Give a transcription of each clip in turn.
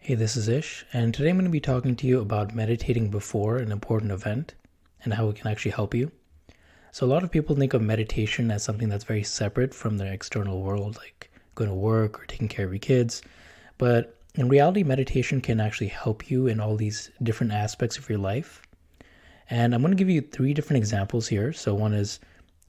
Hey, this is Ish, and today I'm going to be talking to you about meditating before an important event and how it can actually help you. So, a lot of people think of meditation as something that's very separate from their external world, like going to work or taking care of your kids. But in reality, meditation can actually help you in all these different aspects of your life. And I'm going to give you three different examples here. So, one is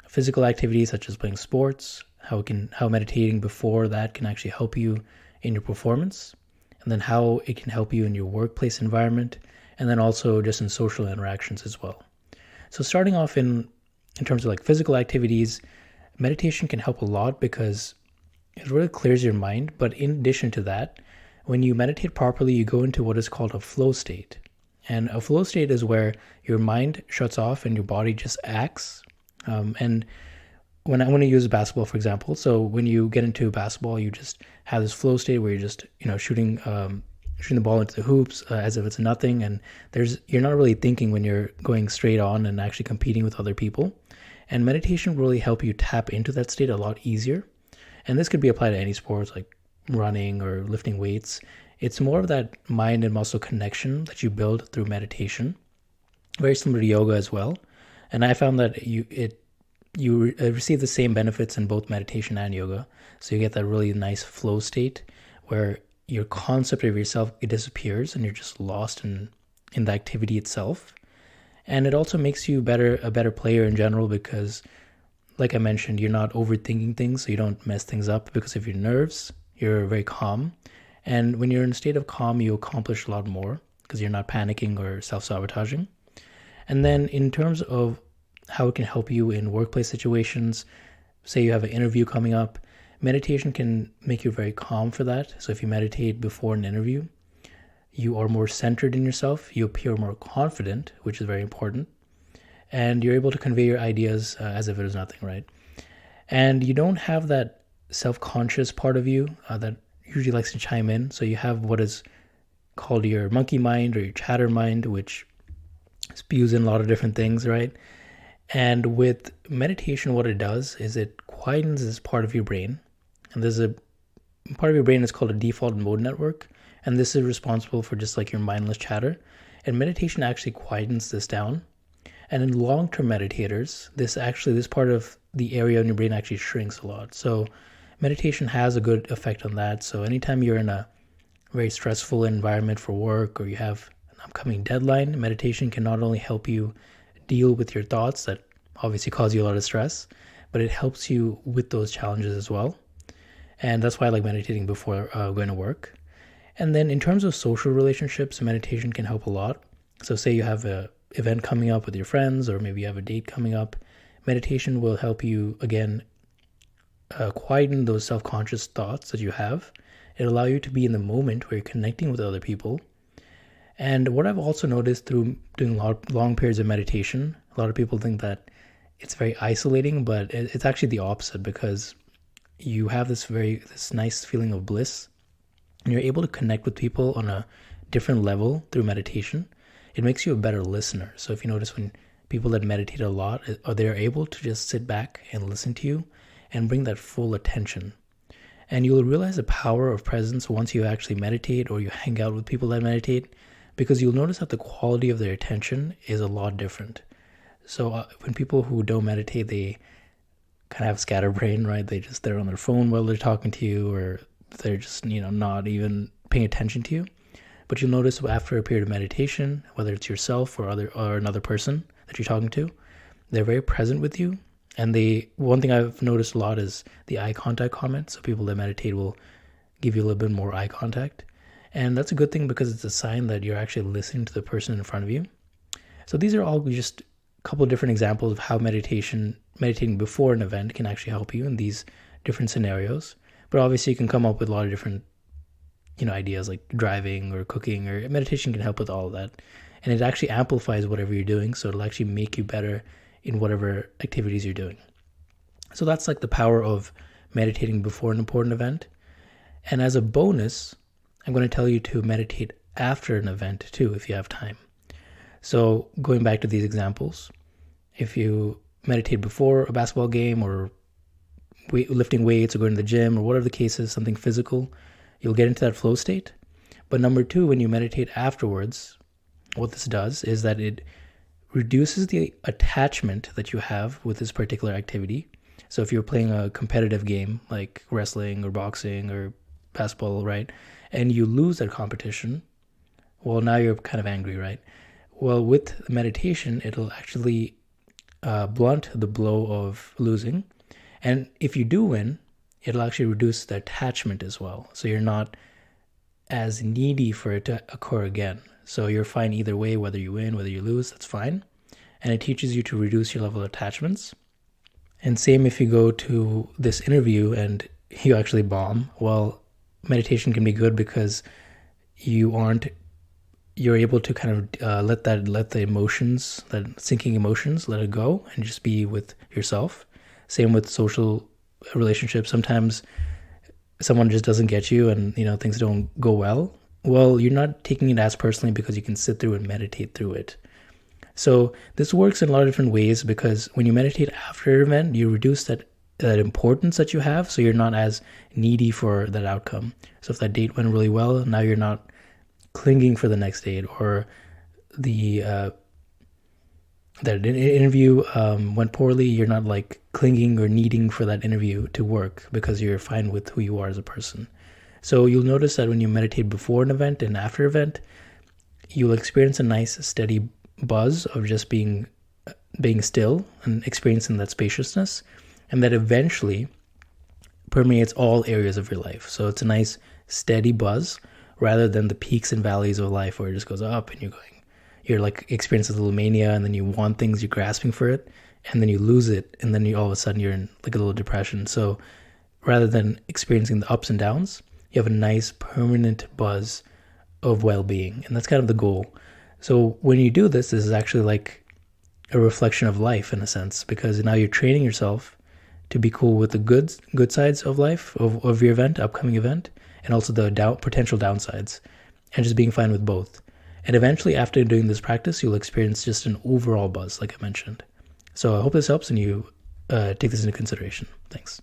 physical activities such as playing sports, how meditating before that can actually help you in your performance, and then how it can help you in your workplace environment, and then also just in social interactions as well. So starting off in terms of like physical activities, meditation can help a lot because it really clears your mind. But in addition to that, when you meditate properly, you go into what is called a flow state. And a flow state is where your mind shuts off and your body just acts. And when I want to use basketball, for example, so when you get into basketball, you just have this flow state where you're just shooting the ball into the hoops as if it's nothing, and you're not really thinking when you're going straight on and actually competing with other people. And meditation will really help you tap into that state a lot easier. And this could be applied to any sports like running or lifting weights. It's more of that mind and muscle connection that you build through meditation, very similar to yoga as well. And I found that you receive the same benefits in both meditation and yoga. So you get that really nice flow state where your concept of yourself, it disappears and you're just lost in the activity itself. And it also makes you a better player in general because, like I mentioned, you're not overthinking things, so you don't mess things up because of your nerves. You're very calm. And when you're in a state of calm, you accomplish a lot more because you're not panicking or self-sabotaging. And then in terms of how it can help you in workplace situations. Say you have an interview coming up, meditation can make you very calm for that. So if you meditate before an interview, you are more centered in yourself, you appear more confident, which is very important, and you're able to convey your ideas as if it is nothing, right? And you don't have that self-conscious part of you that usually likes to chime in. So you have what is called your monkey mind or your chatter mind, which spews in a lot of different things, right? And with meditation, what it does is it quietens this part of your brain. And there's a part of your brain is called a default mode network. And this is responsible for just like your mindless chatter. And meditation actually quietens this down. And in long-term meditators, this part of the area in your brain actually shrinks a lot. So meditation has a good effect on that. So anytime you're in a very stressful environment for work or you have an upcoming deadline, meditation can not only help you deal with your thoughts that obviously cause you a lot of stress, but it helps you with those challenges as well. And that's why I like meditating before going to work. And then in terms of social relationships, meditation can help a lot. So say you have an event coming up with your friends, or maybe you have a date coming up, meditation will help you, again, quieten those self-conscious thoughts that you have. It'll allow you to be in the moment where you're connecting with other people. And what I've also noticed through doing long periods of meditation, a lot of people think that it's very isolating, but it's actually the opposite because you have this nice feeling of bliss and you're able to connect with people on a different level through meditation. It makes you a better listener. So if you notice when people that meditate a lot, they're able to just sit back and listen to you and bring that full attention. And you'll realize the power of presence once you actually meditate or you hang out with people that meditate, because you'll notice that the quality of their attention is a lot different. So when people who don't meditate, they kind of have scatterbrain, right? They're on their phone while they're talking to you, or they're just, not even paying attention to you. But you'll notice after a period of meditation, whether it's yourself or another person that you're talking to, they're very present with you. And one thing I've noticed a lot is the eye contact comment. So people that meditate will give you a little bit more eye contact. And that's a good thing because it's a sign that you're actually listening to the person in front of you. So these are all just a couple of different examples of how meditating before an event can actually help you in these different scenarios. But obviously you can come up with a lot of different, ideas like driving or cooking, or meditation can help with all of that. And it actually amplifies whatever you're doing. So it'll actually make you better in whatever activities you're doing. So that's like the power of meditating before an important event. And as a bonus, I'm going to tell you to meditate after an event too, if you have time. So going back to these examples, if you meditate before a basketball game or lifting weights or going to the gym or whatever the case is, something physical, you'll get into that flow state. But number two, when you meditate afterwards, what this does is that it reduces the attachment that you have with this particular activity. So if you're playing a competitive game like wrestling or boxing or basketball, right, and you lose that competition, well, now you're kind of angry, right? Well, with meditation, it'll actually blunt the blow of losing. And if you do win, it'll actually reduce the attachment as well. So you're not as needy for it to occur again. So you're fine either way, whether you win, whether you lose, that's fine. And it teaches you to reduce your level of attachments. And same if you go to this interview and you actually bomb. Well, meditation can be good because you're able to kind of let the emotions, that sinking emotions, let it go and just be with yourself. Same with social relationships. Sometimes someone just doesn't get you and things don't go well. Well, you're not taking it as personally because you can sit through and meditate through it. So this works in a lot of different ways, because when you meditate after an event, you reduce that importance that you have, so you're not as needy for that outcome. So if that date went really well, now you're not clinging for the next date, or that interview went poorly, you're not like clinging or needing for that interview to work because you're fine with who you are as a person. So you'll notice that when you meditate before an event and after an event, you'll experience a nice steady buzz of just being still and experiencing that spaciousness, and that eventually permeates all areas of your life. So it's a nice steady buzz rather than the peaks and valleys of life where it just goes up and you're like experiencing a little mania, and then you want things, you're grasping for it, and then you lose it, and then all of a sudden you're in like a little depression. So rather than experiencing the ups and downs, you have a nice permanent buzz of well-being, and that's kind of the goal. So when you do this is actually like a reflection of life in a sense, because now you're training yourself to be cool with the good sides of life, of your upcoming event, and also the potential downsides, and just being fine with both. And eventually, after doing this practice, you'll experience just an overall buzz, like I mentioned. So I hope this helps and you take this into consideration. Thanks.